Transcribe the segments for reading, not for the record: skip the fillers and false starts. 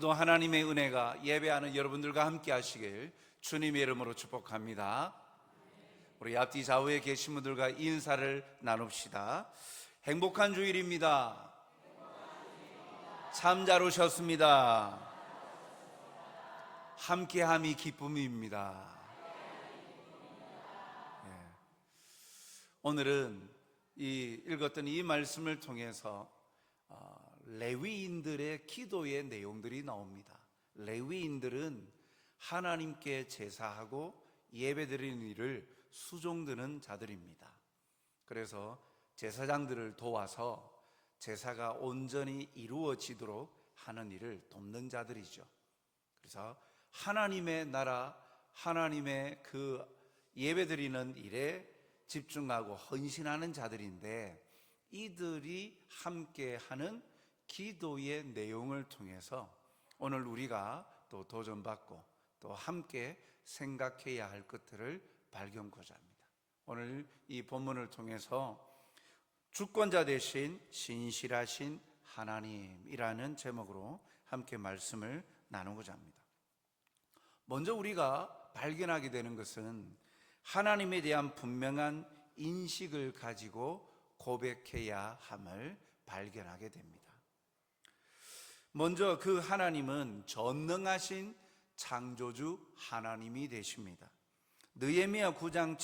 오늘도 하나님의 은혜가 예배하는 여러분들과 함께 하시길 주님의 이름으로 축복합니다. 우리 앞뒤 좌우에 계신 분들과 인사를 나눕시다. 행복한 주일입니다. 참 잘 오셨습니다. 함께함이 기쁨입니다. 오늘은 읽었던 이 말씀을 통해서 레위인들의 기도의 내용들이 나옵니다. 레위인들은 하나님께 제사하고 예배드리는 일을 수종드는 자들입니다. 그래서 제사장들을 도와서 제사가 온전히 이루어지도록 하는 일을 돕는 자들이죠. 그래서 하나님의 나라, 하나님의 그 예배드리는 일에 집중하고 헌신하는 자들인데, 이들이 함께하는 기도의 내용을 통해서 오늘 우리가 또 도전받고 또 함께 생각해야 할 것들을 발견하고자 합니다. 오늘 이 본문을 통해서 주권자 되신 신실하신 하나님이라는 제목으로 함께 말씀을 나누고자 합니다. 먼저 우리가 발견하게 되는 것은 하나님에 대한 분명한 인식을 가지고 고백해야 함을 발견하게 됩니다. 먼저 그 하나님은 전능하신 창조주 하나님이 되십니다. 느헤미야 9장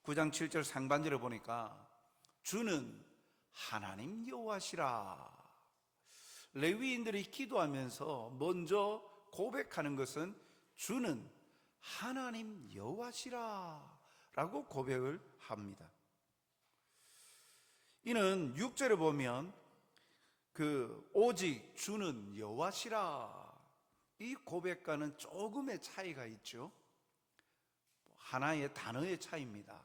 7절 상반절을 보니까 주는 하나님 여호와시라. 레위인들이 기도하면서 먼저 고백하는 것은 주는 하나님 여호와시라 라고 고백을 합니다. 이는 6절에 보면 오직 주는 여호와시라, 이 고백과는 조금의 차이가 있죠. 하나의 단어의 차이입니다.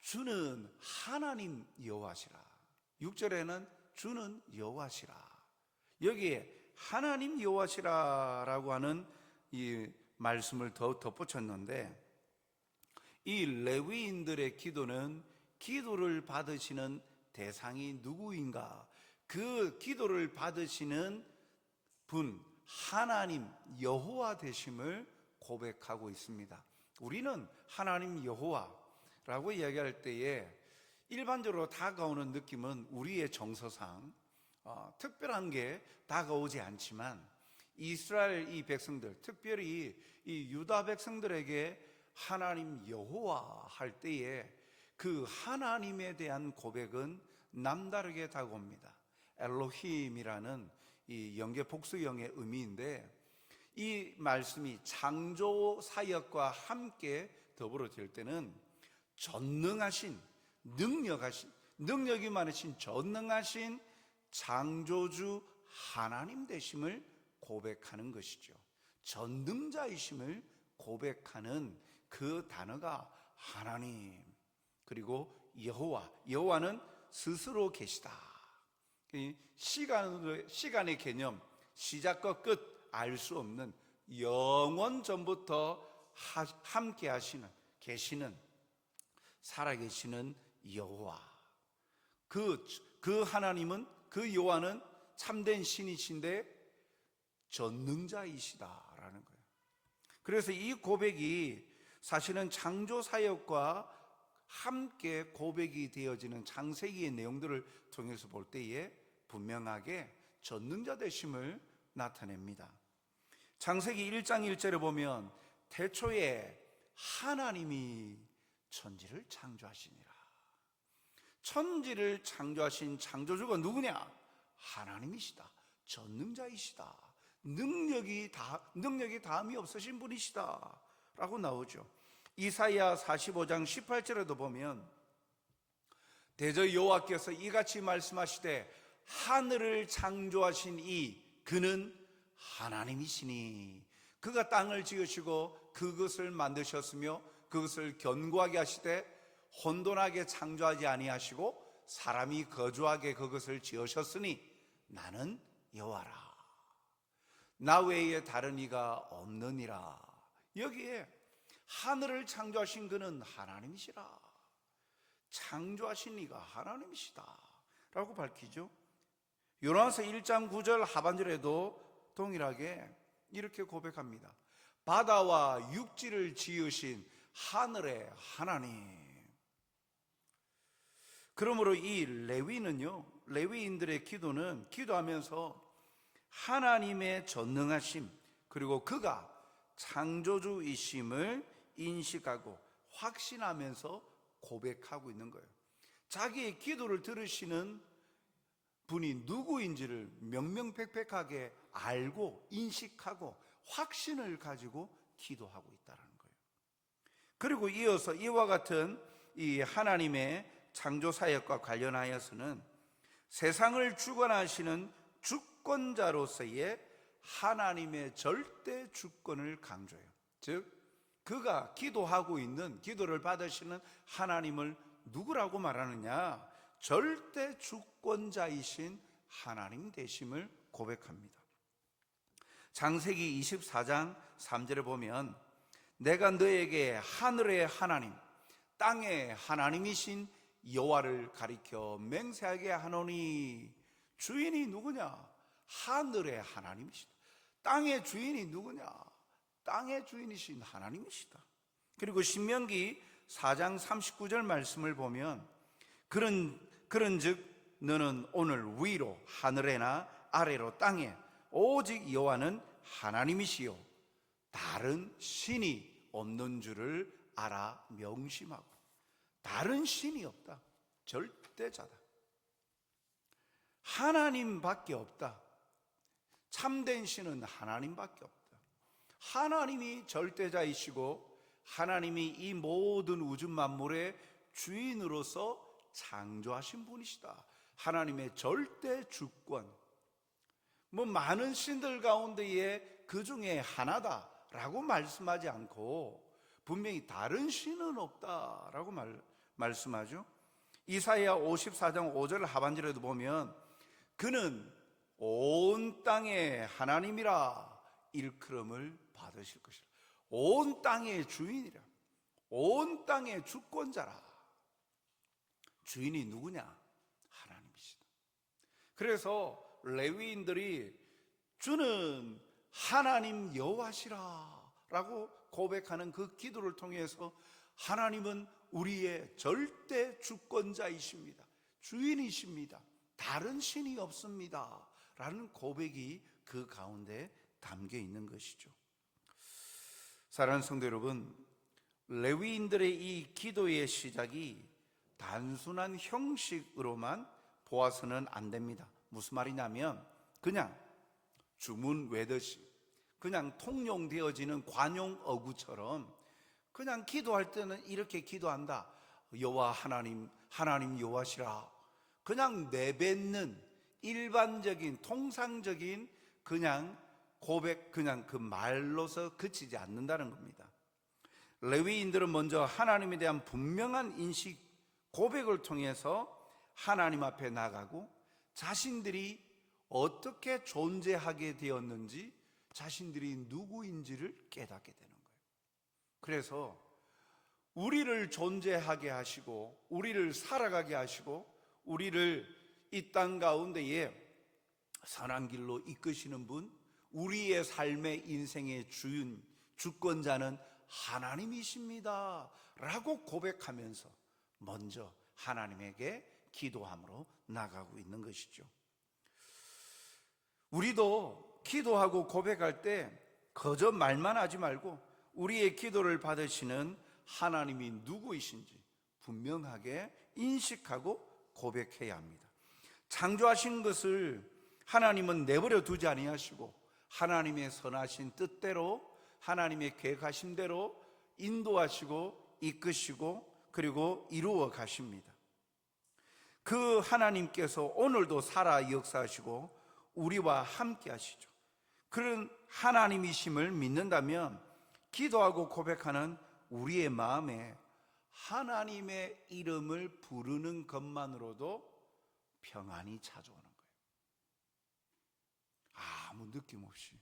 주는 하나님 여호와시라, 6절에는 주는 여호와시라, 여기에 하나님 여호와시라라고 하는 이 말씀을 더 덧붙였는데, 이 레위인들의 기도는 기도를 받으시는 대상이 누구인가? 그 기도를 받으시는 분, 하나님 여호와 되심을 고백하고 있습니다. 우리는 하나님 여호와라고 이야기할 때에 일반적으로 다가오는 느낌은 우리의 정서상 특별한 게 다가오지 않지만, 이스라엘 이 백성들, 특별히 이 유다 백성들에게 하나님 여호와 할 때에 그 하나님에 대한 고백은 남다르게 다가옵니다. 엘로힘이라는 이 영계 복수형의 의미인데, 이 말씀이 창조 사역과 함께 더불어질 때는 전능하신, 능력이 많으신 전능하신 창조주 하나님 되심을 고백하는 것이죠. 전능자이심을 고백하는 그 단어가 하나님, 그리고 여호와, 여호와는 스스로 계시다. 시간의 개념, 시작과 끝 알 수 없는, 영원 전부터 함께 하시는, 계시는, 살아계시는 여호와, 그 하나님은, 그 여호와는 참된 신이신데 전능자이시다라는 거예요. 그래서 이 고백이 사실은 창조 사역과 함께 고백이 되어지는 창세기의 내용들을 통해서 볼 때에 분명하게 전능자 되심을 나타냅니다. 창세기 1장 1절에 보면 태초에 하나님이 천지를 창조하시니라. 천지를 창조하신 창조주가 누구냐? 하나님이시다. 전능자이시다. 능력이 다함이 없으신 분이시다 라고 나오죠. 이사야 45장 18절에도 보면 대저 여호와께서 이같이 말씀하시되 하늘을 창조하신 그는 하나님이시니 그가 땅을 지으시고 그것을 만드셨으며 그것을 견고하게 하시되 혼돈하게 창조하지 아니하시고 사람이 거주하게 그것을 지으셨으니 나는 여호와라. 나 외에 다른 이가 없느니라. 여기에 하늘을 창조하신 그는 하나님이시라. 창조하신 이가 하나님이시다 라고 밝히죠. 요나서 1장 9절 하반절에도 동일하게 이렇게 고백합니다. 바다와 육지를 지으신 하늘의 하나님. 그러므로 이 레위인들의 기도는 기도하면서 하나님의 전능하심, 그리고 그가 창조주이심을 인식하고 확신하면서 고백하고 있는 거예요. 자기의 기도를 들으시는 분이 누구인지를 명명백백하게 알고 인식하고 확신을 가지고 기도하고 있다는 거예요. 그리고 이어서 이와 같은 이 하나님의 창조 사역과 관련하여서는 세상을 주관하시는 주권자로서의 하나님의 절대 주권을 강조해요. 즉 그가 기도하고 있는, 기도를 받으시는 하나님을 누구라고 말하느냐? 절대 주권자이신 하나님 되심을 고백합니다. 창세기 24장 3절에 보면 내가 너에게 하늘의 하나님, 땅의 하나님이신 여호와를 가리켜 맹세하게 하노니. 주인이 누구냐? 하늘의 하나님이시다. 땅의 주인이 누구냐? 땅의 주인이신 하나님이시다. 그리고 신명기 4장 39절 말씀을 보면 그런즉 너는 오늘 위로 하늘에나 아래로 땅에 오직 여호와는 하나님이시요 다른 신이 없는 줄을 알아 명심하고. 다른 신이 없다. 절대자다. 하나님밖에 없다. 참된 신은 하나님밖에 없다. 하나님이 절대자이시고 하나님이 이 모든 우주 만물의 주인으로서 창조하신 분이시다. 하나님의 절대 주권. 많은 신들 가운데에 그 중에 하나다라고 말씀하지 않고 분명히 다른 신은 없다라고 말씀하죠. 이사야 54장 5절 하반절에도 보면 그는 온 땅의 하나님이라 일컬음을 받으실 것이라. 온 땅의 주인이라. 온 땅의 주권자라. 주인이 누구냐? 하나님이시다. 그래서 레위인들이 주는 하나님 여호와시라 라고 고백하는 그 기도를 통해서 하나님은 우리의 절대 주권자이십니다. 주인이십니다. 다른 신이 없습니다 라는 고백이 그 가운데 담겨 있는 것이죠. 사랑하는 성도 여러분, 레위인들의 이 기도의 시작이 단순한 형식으로만 보아서는 안 됩니다. 무슨 말이냐면 그냥 주문 외듯이 그냥 통용되어지는 관용 어구처럼 그냥 기도할 때는 이렇게 기도한다. 여호와 하나님, 하나님 여호와시라. 그냥 내뱉는 일반적인 통상적인 그냥 고백, 그냥 그 말로서 그치지 않는다는 겁니다. 레위인들은 먼저 하나님에 대한 분명한 인식, 고백을 통해서 하나님 앞에 나가고 자신들이 어떻게 존재하게 되었는지, 자신들이 누구인지를 깨닫게 되는 거예요. 그래서 우리를 존재하게 하시고 우리를 살아가게 하시고 우리를 이 땅 가운데에 선한 길로 이끄시는 분, 우리의 삶의 인생의 주인, 주권자는 하나님이십니다 라고 고백하면서 먼저 하나님에게 기도함으로 나가고 있는 것이죠. 우리도 기도하고 고백할 때 그저 말만 하지 말고 우리의 기도를 받으시는 하나님이 누구이신지 분명하게 인식하고 고백해야 합니다. 창조하신 것을 하나님은 내버려 두지 아니하시고 하나님의 선하신 뜻대로, 하나님의 계획하신 대로 인도하시고 이끄시고 그리고 이루어 가십니다. 그 하나님께서 오늘도 살아 역사하시고 우리와 함께 하시죠. 그런 하나님이심을 믿는다면 기도하고 고백하는 우리의 마음에 하나님의 이름을 부르는 것만으로도 평안이 찾아오는 거예요. 아무 느낌 없이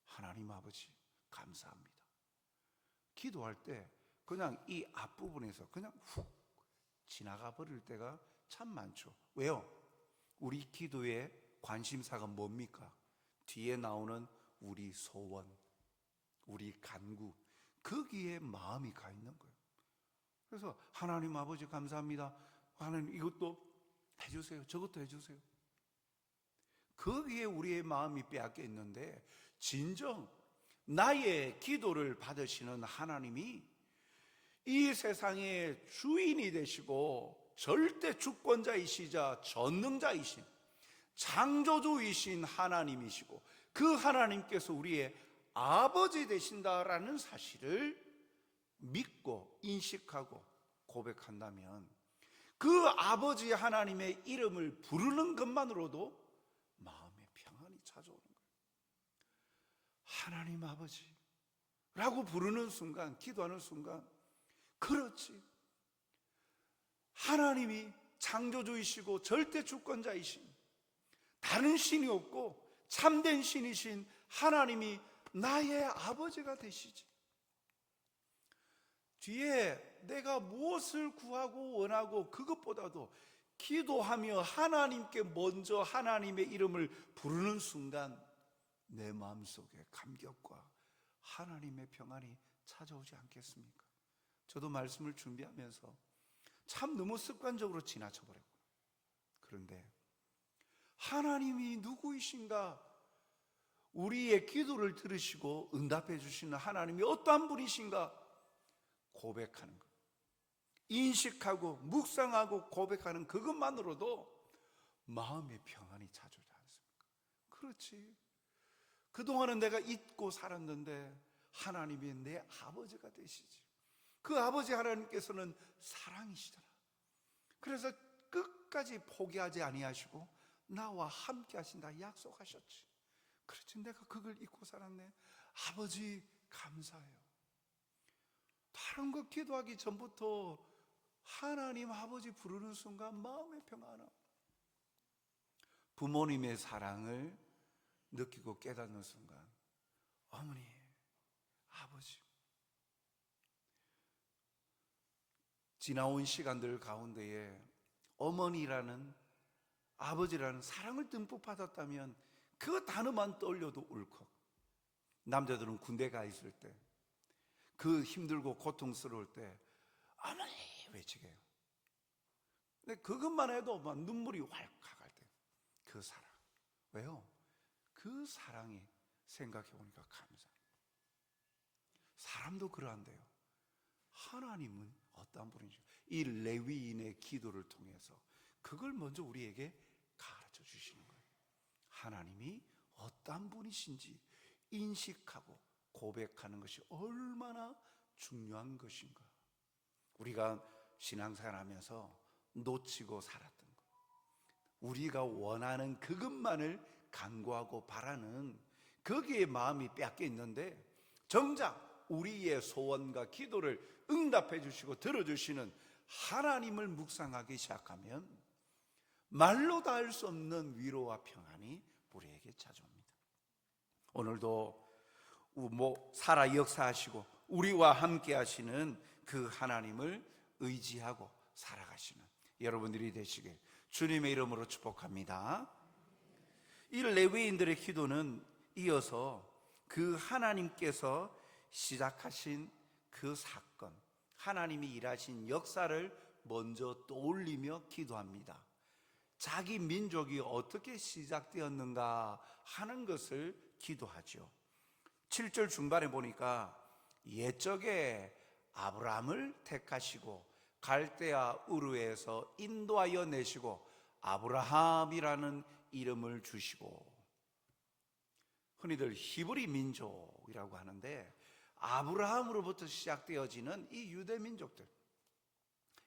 하나님 아버지 감사합니다. 기도할 때 그냥 이 앞부분에서 그냥 훅 지나가 버릴 때가 참 많죠. 왜요? 우리 기도의 관심사가 뭡니까? 뒤에 나오는 우리 소원, 우리 간구, 거기에 마음이 가 있는 거예요. 그래서 하나님 아버지 감사합니다. 하나님 이것도 해주세요. 저것도 해주세요. 거기에 우리의 마음이 빼앗겨 있는데, 진정 나의 기도를 받으시는 하나님이 이 세상의 주인이 되시고 절대 주권자이시자 전능자이신 창조주이신 하나님이시고, 그 하나님께서 우리의 아버지 되신다라는 사실을 믿고 인식하고 고백한다면, 그 아버지 하나님의 이름을 부르는 것만으로도 마음의 평안이 찾아오는 거예요. 하나님 아버지라고 부르는 순간, 기도하는 순간, 그렇지, 하나님이 창조주이시고 절대 주권자이신, 다른 신이 없고 참된 신이신 하나님이 나의 아버지가 되시지. 뒤에 내가 무엇을 구하고 원하고, 그것보다도 기도하며 하나님께 먼저 하나님의 이름을 부르는 순간 내 마음속에 감격과 하나님의 평안이 찾아오지 않겠습니까? 저도 말씀을 준비하면서 참 너무 습관적으로 지나쳐버렸구나. 그런데 하나님이 누구이신가, 우리의 기도를 들으시고 응답해 주시는 하나님이 어떠한 분이신가 고백하는 것, 인식하고 묵상하고 고백하는 그것만으로도 마음의 평안이 찾아오지 않습니까? 그렇지, 그동안은 내가 잊고 살았는데 하나님이 내 아버지가 되시지. 그 아버지 하나님께서는 사랑이시잖아. 그래서 끝까지 포기하지 아니하시고 나와 함께 하신다 약속하셨지. 그렇지, 내가 그걸 잊고 살았네. 아버지 감사해요. 다른 거 기도하기 전부터 하나님 아버지 부르는 순간 마음의 평안함, 부모님의 사랑을 느끼고 깨닫는 순간, 어머니, 아버지, 지나온 시간들 가운데에 어머니라는, 아버지라는 사랑을 듬뿍 받았다면 그 단어만 떠올려도 울컥. 남자들은 군대 가 있을 때, 그 힘들고 고통스러울 때 어머니 외치게 해요. 근데 그것만 해도 막 눈물이 왈칵 할 때, 그 사랑. 왜요? 그 사랑이 생각해 보니까 감사해요. 사람도 그러한데요, 하나님은 어떤 분이죠? 이 레위인의 기도를 통해서 그걸 먼저 우리에게 가르쳐 주시는 거예요. 하나님이 어떤 분이신지 인식하고 고백하는 것이 얼마나 중요한 것인가. 우리가 신앙생활 하면서 놓치고 살았던 것, 우리가 원하는 그것만을 간구하고 바라는 거기에 마음이 빼앗겨 있는데, 정작 우리의 소원과 기도를 응답해 주시고 들어주시는 하나님을 묵상하기 시작하면 말로 다 할 수 없는 위로와 평안이 우리에게 찾아옵니다. 오늘도 살아 역사하시고 우리와 함께 하시는 그 하나님을 의지하고 살아가시는 여러분들이 되시길 주님의 이름으로 축복합니다. 이 레위인들의 기도는 이어서 그 하나님께서 시작하신 그 사건, 하나님이 일하신 역사를 먼저 떠올리며 기도합니다. 자기 민족이 어떻게 시작되었는가 하는 것을 기도하죠. 7절 중반에 보니까 옛적에 아브라함을 택하시고 갈대아 우르에서 인도하여 내시고 아브라함이라는 이름을 주시고, 흔히들 히브리 민족이라고 하는데 아브라함으로부터 시작되어지는 이 유대 민족들,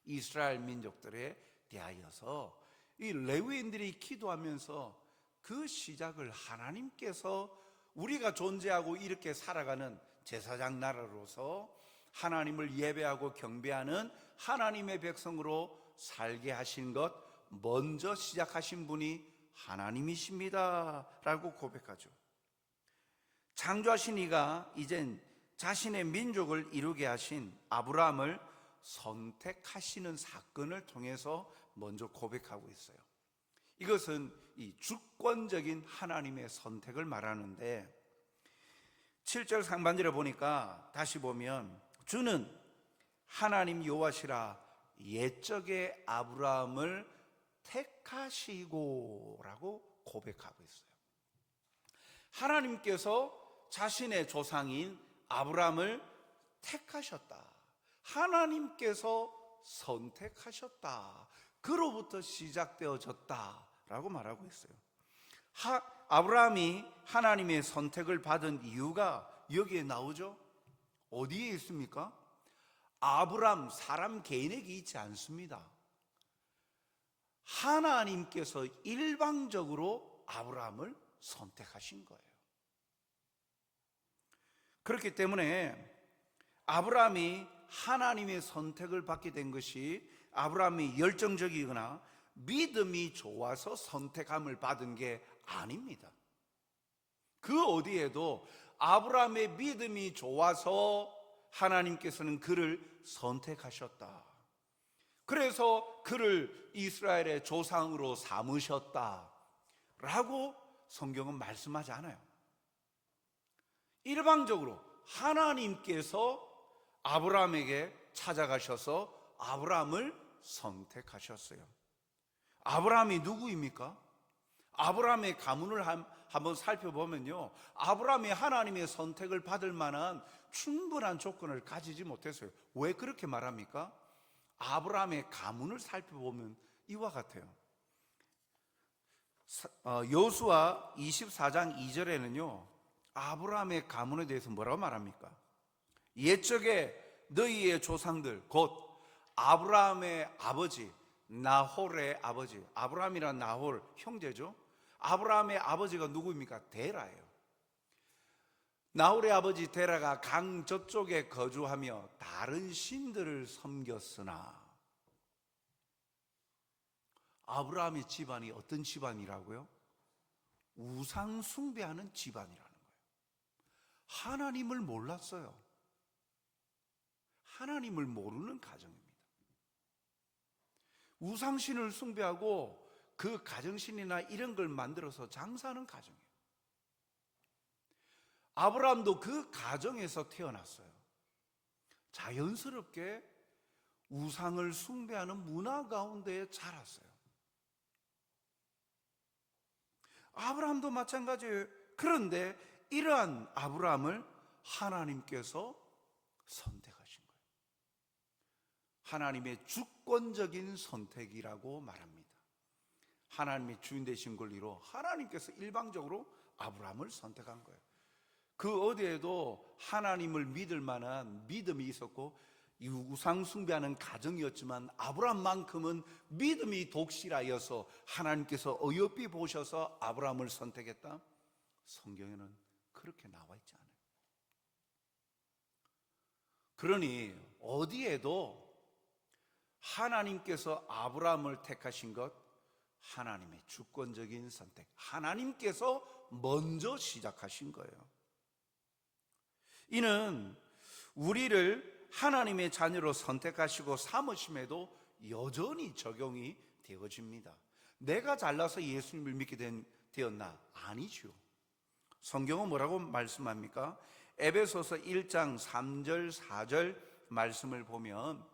이스라엘 민족들에 대하여서 이 레위인들이 기도하면서 그 시작을 하나님께서 우리가 존재하고 이렇게 살아가는 제사장 나라로서 하나님을 예배하고 경배하는 하나님의 백성으로 살게 하신 것, 먼저 시작하신 분이 하나님이십니다 라고 고백하죠. 창조하신 이가 이젠 자신의 민족을 이루게 하신 아브라함을 선택하시는 사건을 통해서 먼저 고백하고 있어요. 이것은 이 주권적인 하나님의 선택을 말하는데, 7절 상반절에 보니까 다시 보면 주는 하나님 여호와시라 옛적에 아브라함을 택하시고 라고 고백하고 있어요. 하나님께서 자신의 조상인 아브라함을 택하셨다. 하나님께서 선택하셨다. 그로부터 시작되어졌다라고 말하고 있어요. 아브라함이 하나님의 선택을 받은 이유가 여기에 나오죠. 어디에 있습니까? 아브라함 사람 개인에게 있지 않습니다. 하나님께서 일방적으로 아브라함을 선택하신 거예요. 그렇기 때문에 아브라함이 하나님의 선택을 받게 된 것이 아브라함이 열정적이거나 믿음이 좋아서 선택함을 받은 게 아닙니다. 그 어디에도 아브라함의 믿음이 좋아서 하나님께서는 그를 선택하셨다. 그래서 그를 이스라엘의 조상으로 삼으셨다 라고 성경은 말씀하지 않아요. 일방적으로 하나님께서 아브라함에게 찾아가셔서 아브라함을 선택하셨어요. 아브라함이 누구입니까? 아브라함의 가문을 한번 살펴보면요, 아브라함이 하나님의 선택을 받을 만한 충분한 조건을 가지지 못했어요. 왜 그렇게 말합니까? 아브라함의 가문을 살펴보면 이와 같아요. 여호수아 24장 2절에는요 아브라함의 가문에 대해서 뭐라고 말합니까? 옛적에 너희의 조상들 곧 아브라함의 아버지 나홀의 아버지, 아브라함이란 나홀 형제죠. 아브라함의 아버지가 누구입니까? 데라예요. 나홀의 아버지 데라가 강 저쪽에 거주하며 다른 신들을 섬겼으나, 아브라함의 집안이 어떤 집안이라고요? 우상 숭배하는 집안이라는 거예요. 하나님을 몰랐어요. 하나님을 모르는 가정입니다. 우상신을 숭배하고 그 가정신이나 이런 걸 만들어서 장사하는 가정이에요. 아브라함도 그 가정에서 태어났어요. 자연스럽게 우상을 숭배하는 문화 가운데 자랐어요. 아브라함도 마찬가지예요. 그런데 이러한 아브라함을 하나님께서 선택하신 거예요. 하나님의 주권적인 선택이라고 말합니다. 하나님의 주인 되신 권리로 하나님께서 일방적으로 아브라함을 선택한 거예요. 그 어디에도 하나님을 믿을 만한 믿음이 있었고 우상 숭배하는 가정이었지만 아브라함만큼은 믿음이 독실하여서 하나님께서 어여삐 보셔서 아브라함을 선택했다? 성경에는 그렇게 나와 있지 않아요. 그러니 어디에도 하나님께서 아브라함을 택하신 것, 하나님의 주권적인 선택, 하나님께서 먼저 시작하신 거예요. 이는 우리를 하나님의 자녀로 선택하시고 삼으심에도 여전히 적용이 되어집니다. 내가 잘나서 예수님을 믿게 되었나? 아니죠. 성경은 뭐라고 말씀합니까? 에베소서 1장 3절 4절 말씀을 보면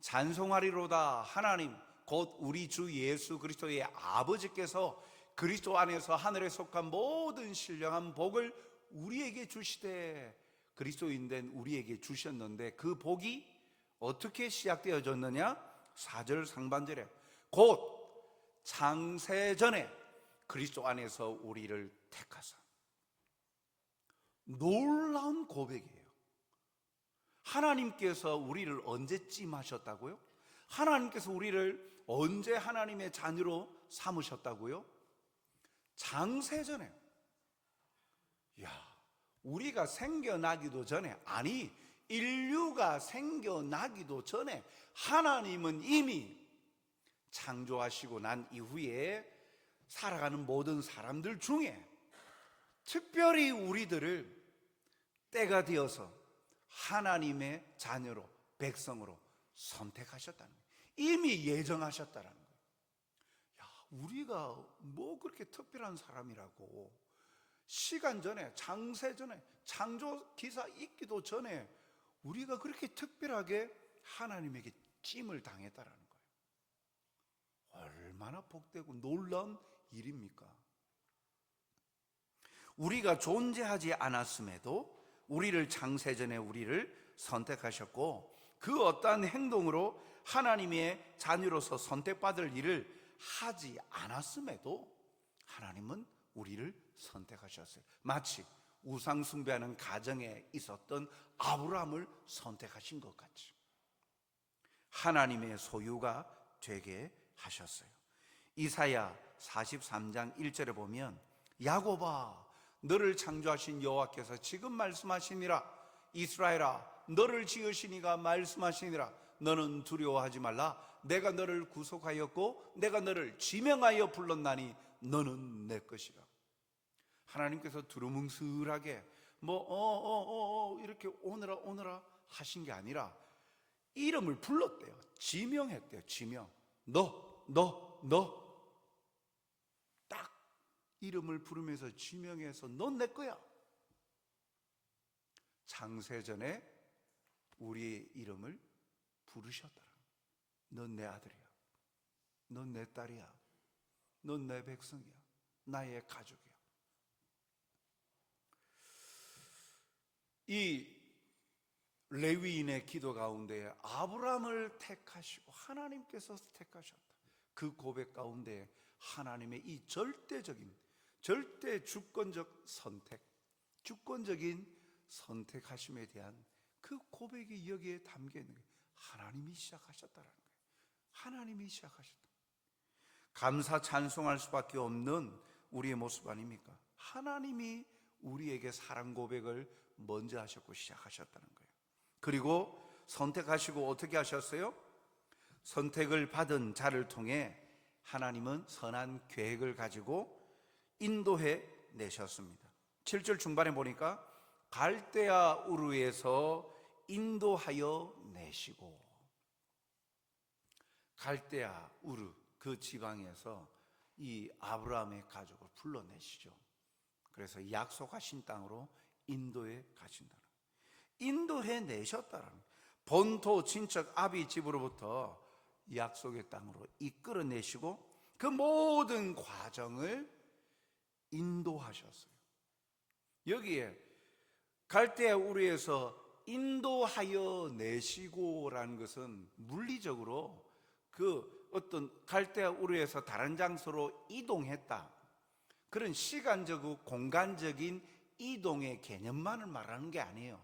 찬송하리로다 하나님 곧 우리 주 예수 그리스도의 아버지께서 그리스도 안에서 하늘에 속한 모든 신령한 복을 우리에게 주시되, 그리스도인 된 우리에게 주셨는데 그 복이 어떻게 시작되어졌느냐? 4절 상반절에 곧 창세전에 그리스도 안에서 우리를 택하사. 놀라운 고백이에요. 하나님께서 우리를 언제쯤 하셨다고요? 하나님께서 우리를 언제 하나님의 자녀로 삼으셨다고요? 창세전에. 우리가 생겨나기도 전에, 아니 인류가 생겨나기도 전에 하나님은 이미 창조하시고 난 이후에 살아가는 모든 사람들 중에 특별히 우리들을 때가 되어서 하나님의 자녀로, 백성으로 선택하셨다는 거예요. 이미 예정하셨다는 거예요. 우리가 뭐 그렇게 특별한 사람이라고, 시간 전에, 장세 전에, 창조 기사 있기도 전에 우리가 그렇게 특별하게 하나님에게 찜을 당했다라는 거예요. 얼마나 복되고 놀라운 일입니까? 우리가 존재하지 않았음에도 우리를 창세전에 우리를 선택하셨고, 그 어떠한 행동으로 하나님의 자녀로서 선택받을 일을 하지 않았음에도 하나님은 우리를 선택하셨어요. 마치 우상 숭배하는 가정에 있었던 아브라함을 선택하신 것 같이 하나님의 소유가 되게 하셨어요. 이사야 43장 1절에 보면, 야곱아, 너를 창조하신 여호와께서 지금 말씀하시니라. 이스라엘아, 너를 지으신 이가 말씀하시니라. 너는 두려워하지 말라. 내가 너를 구속하였고 내가 너를 지명하여 불렀나니 너는 내 것이라. 하나님께서 두루뭉술하게 이렇게 오너라 하신 게 아니라 이름을 불렀대요. 지명했대요. 지명. 너 딱 이름을 부르면서 지명해서 넌 내 거야. 창세전에 우리의 이름을 부르셨더라. 넌 내 아들이야. 넌 내 딸이야. 넌 내 백성이야. 나의 가족이야. 이 레위인의 기도 가운데 아브라함을 택하시고 하나님께서 택하셨다. 그 고백 가운데 하나님의 이 절대적인, 절대 주권적 선택, 주권적인 선택하심에 대한 그 고백이 여기에 담겨 있는 거예요. 하나님이 시작하셨다는 거예요. 하나님이 시작하셨다. 감사 찬송할 수밖에 없는 우리의 모습 아닙니까? 하나님이 우리에게 사랑 고백을 먼저 하셨고 시작하셨다는 거예요. 그리고 선택하시고 어떻게 하셨어요? 선택을 받은 자를 통해 하나님은 선한 계획을 가지고 인도해 내셨습니다. 7절 중반에 보니까 갈대아 우르에서 인도하여 내시고, 갈대아 우르 그 지방에서 이 아브라함의 가족을 불러내시죠. 그래서 약속하신 땅으로 인도해 가신다는 거예요. 인도해 내셨다는 거예요. 본토 친척 아비 집으로부터 약속의 땅으로 이끌어내시고 그 모든 과정을 인도하셨어요. 여기에 갈대아 우르에서 인도하여 내시고라는 것은 물리적으로 그 어떤 갈대아 우르에서 다른 장소로 이동했다, 그런 시간적이고 공간적인 이동의 개념만을 말하는 게 아니에요.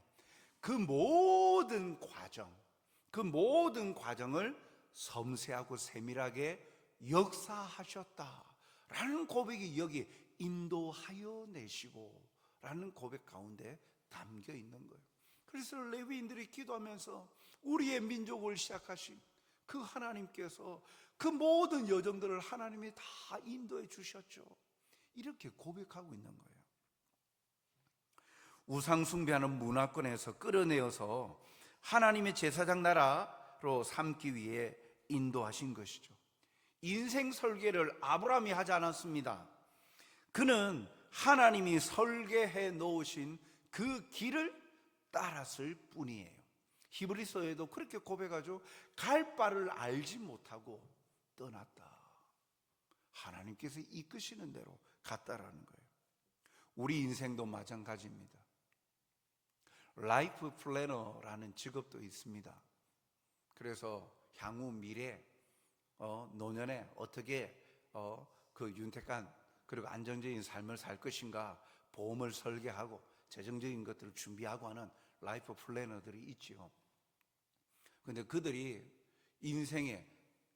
그 모든 과정, 그 모든 과정을 섬세하고 세밀하게 역사하셨다라는 고백이 여기 인도하여 내시고 라는 고백 가운데 담겨 있는 거예요. 그래서 레위인들이 기도하면서 우리의 민족을 시작하신 그 하나님께서 그 모든 여정들을 하나님이 다 인도해 주셨죠. 이렇게 고백하고 있는 거예요. 우상 숭배하는 문화권에서 끌어내어서 하나님의 제사장 나라로 삼기 위해 인도하신 것이죠. 인생 설계를 아브라함이 하지 않았습니다. 그는 하나님이 설계해 놓으신 그 길을 따랐을 뿐이에요. 히브리서에도 그렇게 고백하죠. 갈 바를 알지 못하고 떠났다. 하나님께서 이끄시는 대로 갔다라는 거예요. 우리 인생도 마찬가지입니다. 라이프 플래너라는 직업도 있습니다. 그래서 향후 미래 노년에 어떻게 그 윤택한 그리고 안정적인 삶을 살 것인가 보험을 설계하고 재정적인 것들을 준비하고 하는 라이프 플래너들이 있지요. 그런데 그들이 인생의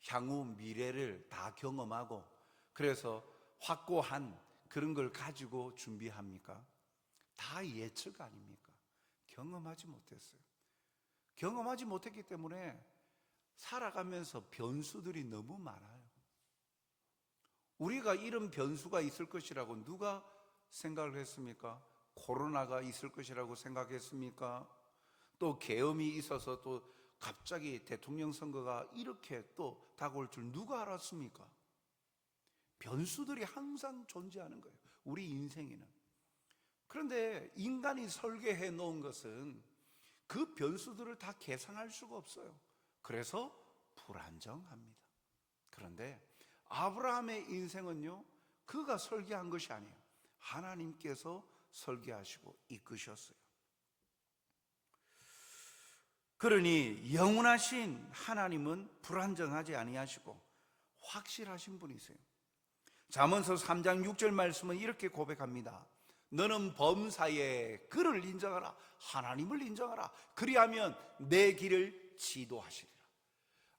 향후 미래를 다 경험하고 그래서 확고한 그런 걸 가지고 준비합니까? 다 예측 아닙니까? 경험하지 못했어요. 경험하지 못했기 때문에 살아가면서 변수들이 너무 많아요. 우리가 이런 변수가 있을 것이라고 누가 생각을 했습니까? 코로나가 있을 것이라고 생각했습니까? 또 계엄이 있어서 또 갑자기 대통령 선거가 이렇게 또 다가올 줄 누가 알았습니까? 변수들이 항상 존재하는 거예요, 우리 인생에는. 그런데 인간이 설계해 놓은 것은 그 변수들을 다 계산할 수가 없어요. 그래서 불안정합니다. 그런데 아브라함의 인생은요, 그가 설계한 것이 아니에요. 하나님께서 설계하시고 이끄셨어요. 그러니 영원하신 하나님은 불안정하지 아니하시고 확실하신 분이세요. 잠언서 3장 6절 말씀은 이렇게 고백합니다. 너는 범사에 그를 인정하라, 하나님을 인정하라. 그리하면 내 길을 지도하시리라.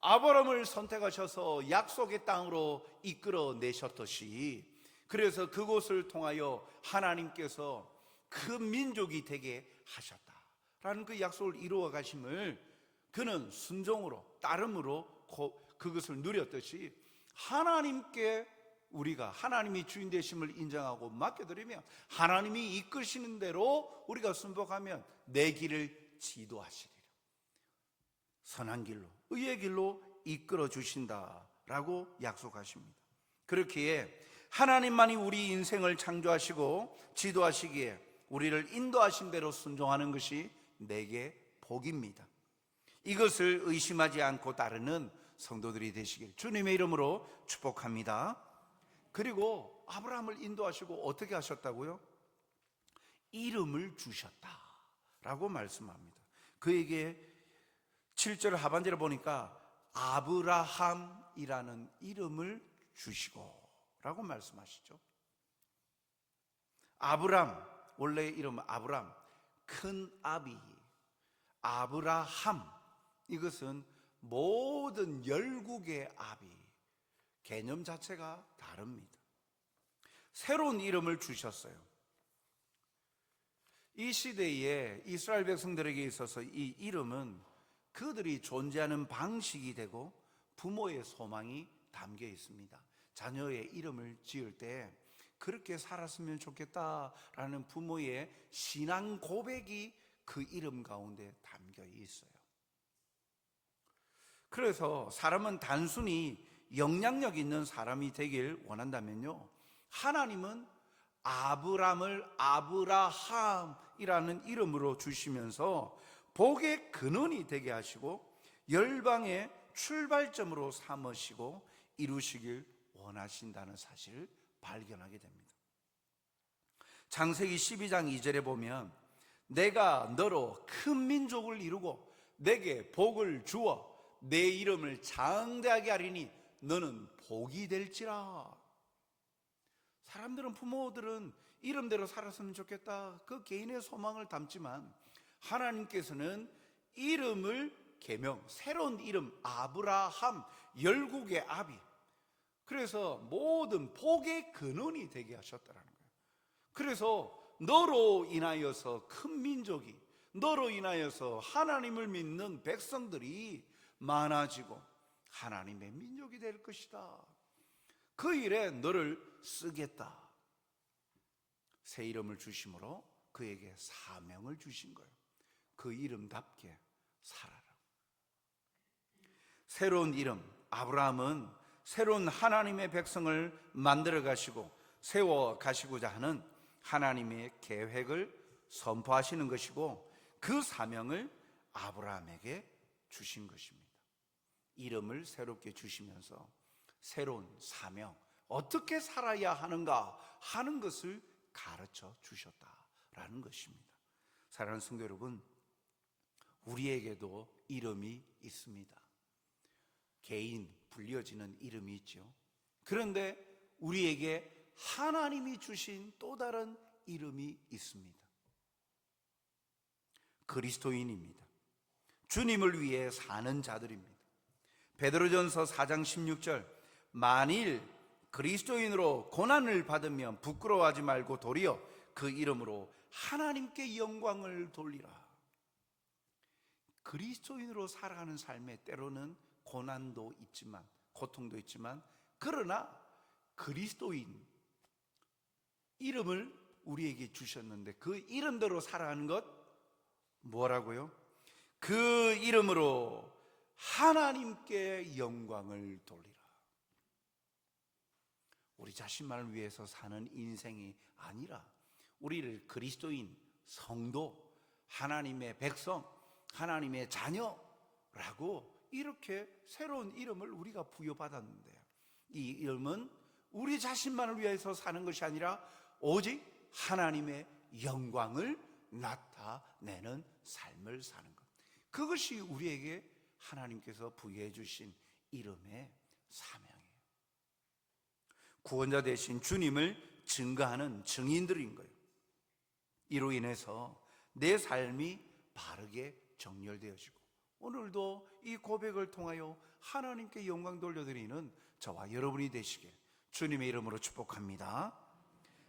아브라함을 선택하셔서 약속의 땅으로 이끌어 내셨듯이, 그래서 그곳을 통하여 하나님께서 그 민족이 되게 하셨다라는 그 약속을 이루어 가심을 그는 순종으로, 따름으로 그것을 누렸듯이, 하나님께 우리가 하나님이 주인 되심을 인정하고 맡겨드리면, 하나님이 이끄시는 대로 우리가 순복하면 내 길을 지도하시리라. 선한 길로, 의의 길로 이끌어 주신다라고 약속하십니다. 그렇기에 하나님만이 우리 인생을 창조하시고 지도하시기에 우리를 인도하신 대로 순종하는 것이 내게 복입니다. 이것을 의심하지 않고 따르는 성도들이 되시길 주님의 이름으로 축복합니다. 그리고 아브라함을 인도하시고 어떻게 하셨다고요? 이름을 주셨다라고 말씀합니다. 그에게 7절 하반절에 보니까 아브라함이라는 이름을 주시고 라고 말씀하시죠. 아브람, 원래 이름은 아브람, 큰 아비, 아브라함, 이것은 모든 열국의 아비, 개념 자체가 다릅니다. 새로운 이름을 주셨어요. 이 시대에 이스라엘 백성들에게 있어서 이 이름은 그들이 존재하는 방식이 되고 부모의 소망이 담겨 있습니다. 자녀의 이름을 지을 때 그렇게 살았으면 좋겠다라는 부모의 신앙 고백이 그 이름 가운데 담겨 있어요. 그래서 사람은 단순히 영향력 있는 사람이 되길 원한다면요, 하나님은 아브람을 아브라함이라는 이름으로 주시면서 복의 근원이 되게 하시고 열방의 출발점으로 삼으시고 이루시길 원하신다는 사실을 발견하게 됩니다. 창세기 12장 2절에 보면 내가 너로 큰 민족을 이루고 내게 복을 주어 내 이름을 장대하게 하리니 너는 복이 될지라. 사람들은, 부모들은 이름대로 살았으면 좋겠다, 그 개인의 소망을 담지만 하나님께서는 이름을 계명, 새로운 이름 아브라함, 열국의 아비, 그래서 모든 복의 근원이 되게 하셨다는 거예요. 그래서 너로 인하여서 큰 민족이, 너로 인하여서 하나님을 믿는 백성들이 많아지고 하나님의 민족이 될 것이다. 그 일에 너를 쓰겠다. 새 이름을 주심으로 그에게 사명을 주신 거예요. 그 이름답게 살아라. 새로운 이름 아브라함은 새로운 하나님의 백성을 만들어 가시고 세워 가시고자 하는 하나님의 계획을 선포하시는 것이고, 그 사명을 아브라함에게 주신 것입니다. 이름을 새롭게 주시면서 새로운 사명, 어떻게 살아야 하는가 하는 것을 가르쳐 주셨다라는 것입니다. 사랑하는 성도 여러분, 우리에게도 이름이 있습니다. 개인 불려지는 이름이 있죠. 그런데 우리에게 하나님이 주신 또 다른 이름이 있습니다. 그리스도인입니다. 주님을 위해 사는 자들입니다. 베드로전서 4장 16절, 만일 그리스도인으로 고난을 받으면 부끄러워하지 말고 도리어 그 이름으로 하나님께 영광을 돌리라. 그리스도인으로 살아가는 삶에 때로는 고난도 있지만, 고통도 있지만, 그러나 그리스도인 이름을 우리에게 주셨는데 그 이름대로 살아가는 것 뭐라고요? 그 이름으로 하나님께 영광을 돌리라. 우리 자신만을 위해서 사는 인생이 아니라 우리를 그리스도인, 성도, 하나님의 백성, 하나님의 자녀라고 이렇게 새로운 이름을 우리가 부여받았는데, 이 이름은 우리 자신만을 위해서 사는 것이 아니라 오직 하나님의 영광을 나타내는 삶을 사는 것, 그것이 우리에게 하나님께서 부여해 주신 이름의 사명이에요. 구원자 되신 주님을 증거하는 증인들인 거예요. 이로 인해서 내 삶이 바르게 정렬되어지고, 오늘도 이 고백을 통하여 하나님께 영광 돌려드리는 저와 여러분이 되시길 주님의 이름으로 축복합니다.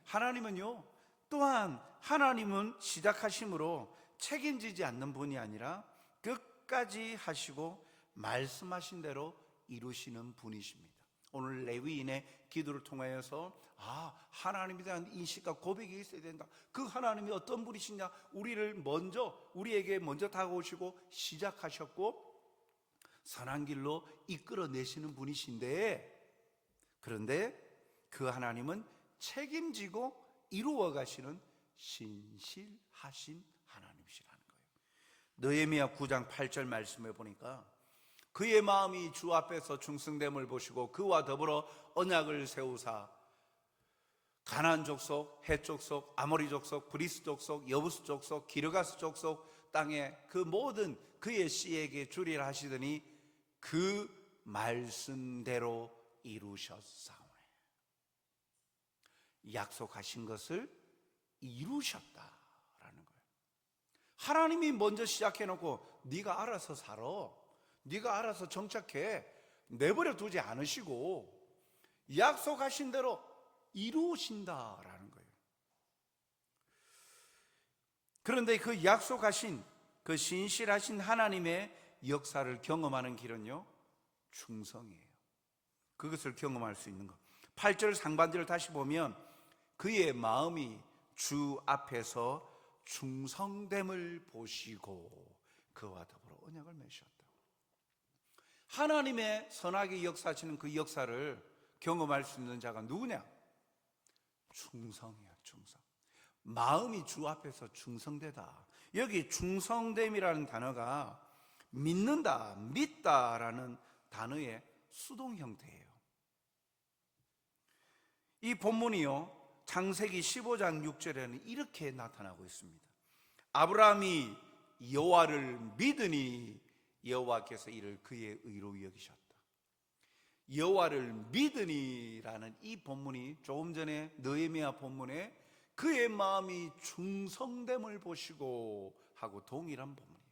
하나님은요, 또한 하나님은 시작하심으로 책임지지 않는 분이 아니라 끝까지 하시고 말씀하신 대로 이루시는 분이십니다. 오늘 레위인의 기도를 통하여서 하나님에 대한 인식과 고백이 있어야 된다. 그 하나님이 어떤 분이시냐, 우리에게 먼저 다가오시고 시작하셨고 선한 길로 이끌어내시는 분이신데, 그런데 그 하나님은 책임지고 이루어 가시는 신실하신 하나님이시라는 거예요. 느헤미야 9장 8절 말씀에 보니까 그의 마음이 주 앞에서 충성됨을 보시고 그와 더불어 언약을 세우사 가나안 족속, 헷 족속, 아모리 족속, 브리스 족속, 여부스 족속, 기르가스 족속 땅에 그 모든 그의 씨에게 주리라 하시더니 그 말씀대로 이루셨사오니, 약속하신 것을 이루셨다라는 거예요. 하나님이 먼저 시작해놓고 네가 알아서 살아, 네가 알아서 정착해, 내버려 두지 않으시고 약속하신 대로 이루신다라는 거예요. 그런데 그 약속하신, 그 신실하신 하나님의 역사를 경험하는 길은요, 충성이에요. 그것을 경험할 수 있는 것. 8절 상반절을 다시 보면 그의 마음이 주 앞에서 충성됨을 보시고 그와 더불어 언약을 맺으셨다. 하나님의 선하게 역사하시는 그 역사를 경험할 수 있는 자가 누구냐? 충성이야, 충성. 마음이 주 앞에서 충성되다. 여기 충성됨이라는 단어가 믿는다, 믿다라는 단어의 수동 형태예요. 이 본문이요, 창세기 15장 6절에는 이렇게 나타나고 있습니다. 아브라함이 여호와를 믿으니 여호와께서 이를 그의 의로 여기셨다. 여호와를 믿으니라는 이 본문이 조금 전에 느헤미야 본문에 그의 마음이 충성됨을 보시고 하고 동일한 본문이에요.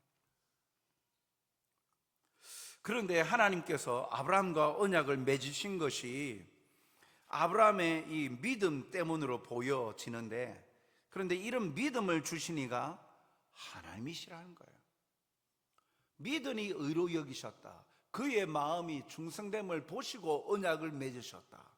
그런데 하나님께서 아브라함과 언약을 맺으신 것이 아브라함의 이 믿음 때문으로 보여지는데, 그런데 이런 믿음을 주신 이가 하나님이시라는 거예요. 믿으니 의로 여기셨다. 그의 마음이 충성됨을 보시고 언약을 맺으셨다.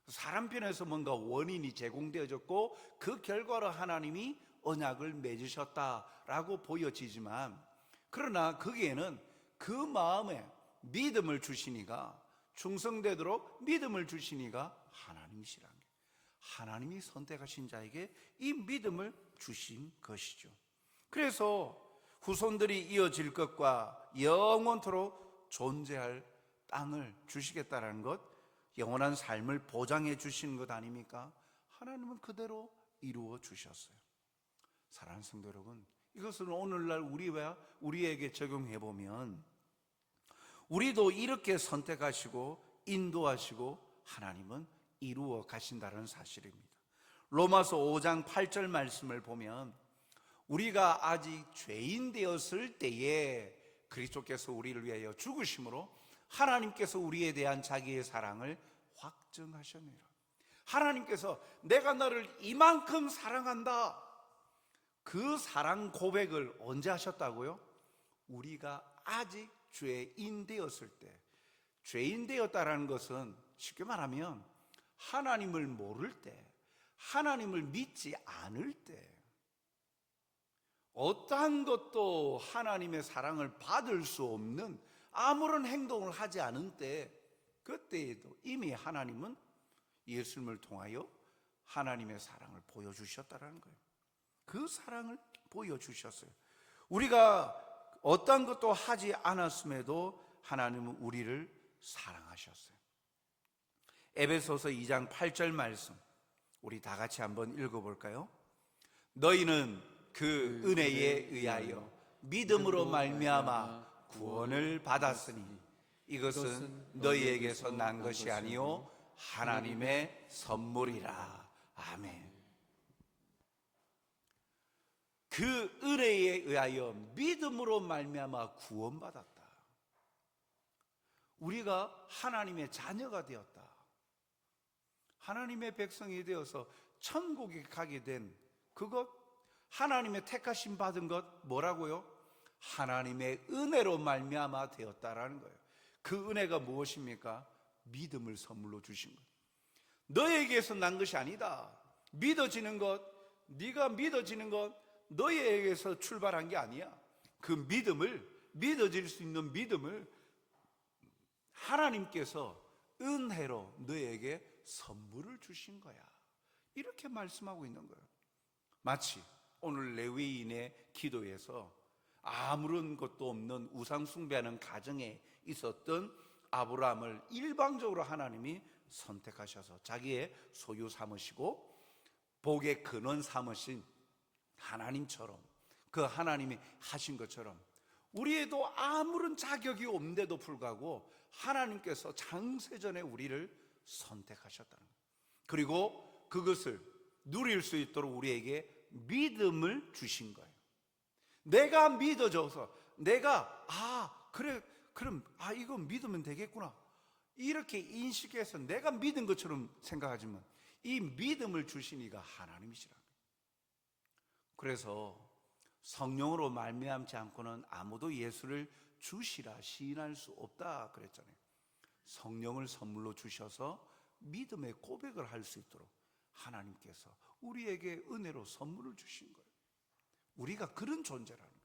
사람 편에서 뭔가 원인이 제공되어졌고 그 결과로 하나님이 언약을 맺으셨다라고 보여지지만, 그러나 거기에는 그 마음에 믿음을 주신 이가, 충성되도록 믿음을 주신 이가 하나님이시라는 거예요. 하나님이 선택하신 자에게 이 믿음을 주신 것이죠. 그래서 후손들이 이어질 것과 영원토록 존재할 땅을 주시겠다는 것, 영원한 삶을 보장해 주시는 것 아닙니까? 하나님은 그대로 이루어 주셨어요. 사랑하는 성도 여러분, 이것을 오늘날 우리에게 적용해 보면 우리도 이렇게 선택하시고 인도하시고 하나님은 이루어 가신다는 사실입니다. 로마서 5장 8절 말씀을 보면 우리가 아직 죄인 되었을 때에 그리스도께서 우리를 위하여 죽으심으로 하나님께서 우리에 대한 자기의 사랑을 확증하셨느니라. 하나님께서 내가 너를 이만큼 사랑한다, 그 사랑 고백을 언제 하셨다고요? 우리가 아직 죄인 되었을 때. 죄인 되었다라는 것은 쉽게 말하면 하나님을 모를 때, 하나님을 믿지 않을 때, 어떠한 것도 하나님의 사랑을 받을 수 없는 아무런 행동을 하지 않은 때, 그때에도 이미 하나님은 예수님을 통하여 하나님의 사랑을 보여주셨다라는 거예요. 그 사랑을 보여주셨어요. 우리가 어떤 것도 하지 않았음에도 하나님은 우리를 사랑하셨어요. 에베소서 2장 8절 말씀 우리 다 같이 한번 읽어볼까요? 너희는 그 은혜에 의하여 믿음으로 말미암아 구원을 받았으니 이것은 너희에게서 난 것이 아니요 하나님의 선물이라. 아멘. 그 은혜에 의하여 믿음으로 말미암아 구원받았다. 우리가 하나님의 자녀가 되었다. 하나님의 백성이 되어서 천국에 가게 된 그것, 하나님의 택하심 받은 것 뭐라고요? 하나님의 은혜로 말미암아 되었다라는 거예요. 그 은혜가 무엇입니까? 믿음을 선물로 주신 것. 너에게서 난 것이 아니다. 믿어지는 것, 네가 믿어지는 것 너희에게서 출발한 게 아니야. 그 믿음을, 믿어질 수 있는 믿음을 하나님께서 은혜로 너에게 선물을 주신 거야. 이렇게 말씀하고 있는 거예요. 마치 오늘 레위인의 기도에서 아무런 것도 없는 우상 숭배하는 가정에 있었던 아브라함을 일방적으로 하나님이 선택하셔서 자기의 소유 삼으시고 복의 근원 삼으신 하나님처럼, 그 하나님이 하신 것처럼 우리에도 아무런 자격이 없는데도 불구하고 하나님께서 창세전에 우리를 선택하셨다는 거예요. 그리고 그것을 누릴 수 있도록 우리에게 믿음을 주신 거예요. 내가 믿어져서 내가 그래 그럼 이거 믿으면 되겠구나 이렇게 인식해서 내가 믿은 것처럼 생각하지만 이 믿음을 주신 이가 하나님이시라. 그래서 성령으로 말미암지 않고는 아무도 예수를 주시라 시인할 수 없다 그랬잖아요. 성령을 선물로 주셔서 믿음의 고백을 할 수 있도록 하나님께서 우리에게 은혜로 선물을 주신 거예요. 우리가 그런 존재라는 거예요.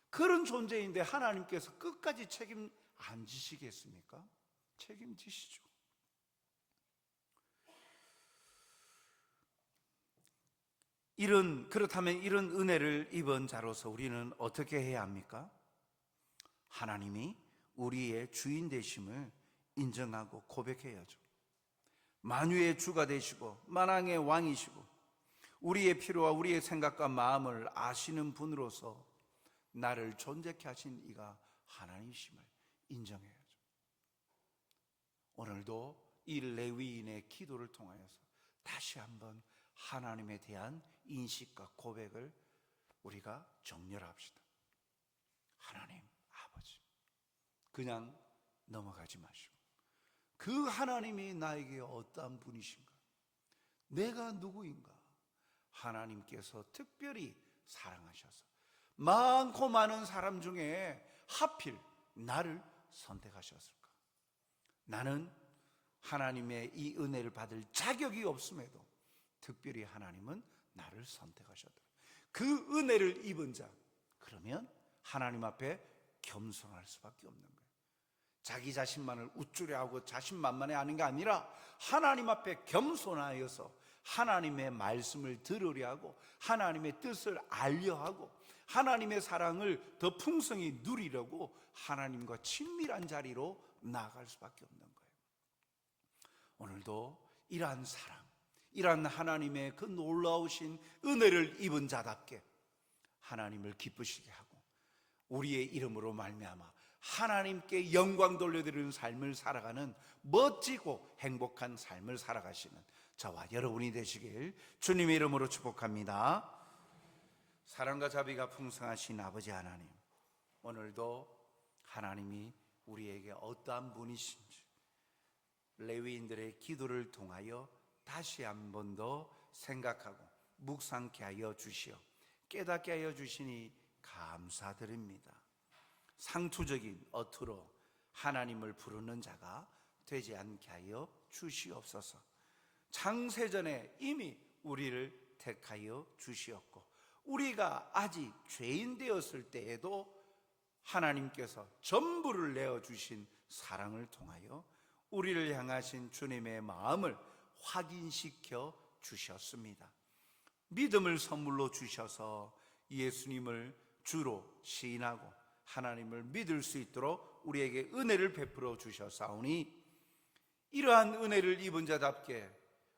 그런 존재인데 하나님께서 끝까지 책임 안 지시겠습니까? 책임지시죠. 그렇다면 이런 은혜를 입은 자로서 우리는 어떻게 해야 합니까? 하나님이 우리의 주인 되심을 인정하고 고백해야죠. 만유의 주가 되시고 만왕의 왕이시고 우리의 필요와 우리의 생각과 마음을 아시는 분으로서 나를 존재케 하신 이가 하나님이심을 인정해야죠. 오늘도 이 레위인의 기도를 통하여서 다시 한번 하나님에 대한 인식과 고백을 우리가 정렬합시다. 하나님 아버지, 그냥 넘어가지 마시고 그 하나님이 나에게 어떠한 분이신가, 내가 누구인가, 하나님께서 특별히 사랑하셔서 많고 많은 사람 중에 하필 나를 선택하셨을까? 나는 하나님의 이 은혜를 받을 자격이 없음에도 특별히 하나님은 나를 선택하셨다. 그 은혜를 입은 자, 그러면 하나님 앞에 겸손할 수밖에 없는 거예요. 자기 자신만을 우쭐해 하고 자신만만해 하는 게 아니라 하나님 앞에 겸손하여서 하나님의 말씀을 들으려 하고 하나님의 뜻을 알려 하고 하나님의 사랑을 더 풍성히 누리려고 하나님과 친밀한 자리로 나아갈 수밖에 없는 거예요. 오늘도 이러한 사랑, 이러한 하나님의 그 놀라우신 은혜를 입은 자답게 하나님을 기쁘시게 하고 우리의 이름으로 말미암아 하나님께 영광 돌려드리는 삶을 살아가는 멋지고 행복한 삶을 살아가시는 저와 여러분이 되시길 주님의 이름으로 축복합니다. 사랑과 자비가 풍성하신 아버지 하나님, 오늘도 하나님이 우리에게 어떠한 분이신지 레위인들의 기도를 통하여 다시 한 번 더 생각하고 묵상케 하여 주시어 깨닫게 하여 주시니 감사드립니다. 상투적인 어투로 하나님을 부르는 자가 되지 않게 하여 주시옵소서. 창세전에 이미 우리를 택하여 주시었고 우리가 아직 죄인 되었을 때에도 하나님께서 전부를 내어주신 사랑을 통하여 우리를 향하신 주님의 마음을 확인시켜 주셨습니다. 믿음을 선물로 주셔서 예수님을 주로 시인하고 하나님을 믿을 수 있도록 우리에게 은혜를 베풀어 주셨사오니, 이러한 은혜를 입은 자답게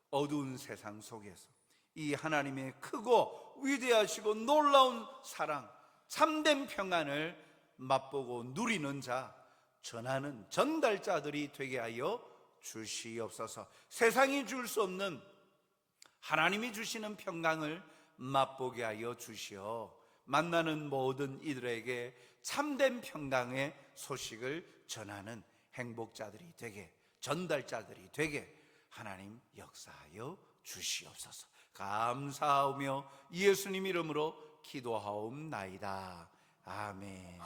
어두운 세상 속에서 이 하나님의 크고 위대하시고 놀라운 사랑, 참된 평안을 맛보고 누리는 자, 전하는 전달자들이 되게 하여 주시옵소서. 세상이 줄 수 없는 하나님이 주시는 평강을 맛보게 하여 주시어 만나는 모든 이들에게 참된 평강의 소식을 전하는 행복자들이 되게, 전달자들이 되게 하나님 역사하여 주시옵소서. 감사하며 예수님 이름으로 기도하옵나이다. 아멘.